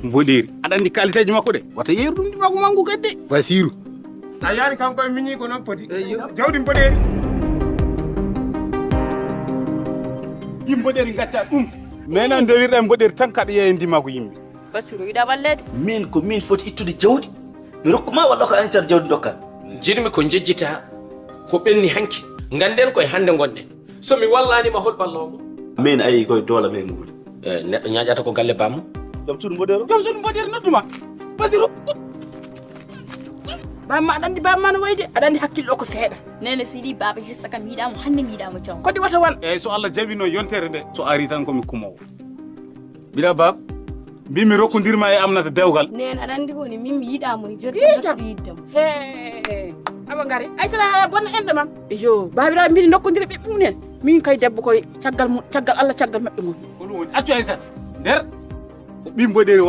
mboɗeeri aɗa anndi kaliseeje makko ɗe wata yeeru ɗum ɗi makko mangu gadde Basiru a yaari kanko e miñi ko noon poti jawdi mboɗeeri ɗi mboɗeeri gacca ɗum mais noon dewirɗa mboɗeeri tan kaɗa yeeya ndimako yimɓe Basiru yiɗa wallede min ko min foti ittude jawdi mi rokkuma walla ko ani tan jawdi dokkan jiɗmi ko jejjita ko ɓenni hanki ganden koye hannde gonɗen somi wallanima hol ballowo min ayi koye doola men nguli neɗɗo ñaƴata ko galle bammo jom suudu mboɗeero jom suudu mboɗeeri nodduma Basiru bamma aɗa andi bamma no wayde aɗa andi hakkille o ko seeɗa nene so yiɗi baba hessa kam mi yiɗamo hande mi yiɗamo jom kodi wata wan eyyi so Allah jaɓino yontere nde so ari tan komi kumowo mbiɗa bab mbimi rokkodirma e amnata dewgal nene aɗa andi woni min mi yiɗamo ni joni jam yiddamo he aba ngari aysata hala bonna ende mam iyo babiraɓe mbiɗi dokkodira ɓiɓɓe mumen min kay debbo koye caggal Allah caggal maɓɓe ngoni ko ɗum woni accu Aissata nder ko ɓi mboɗeeri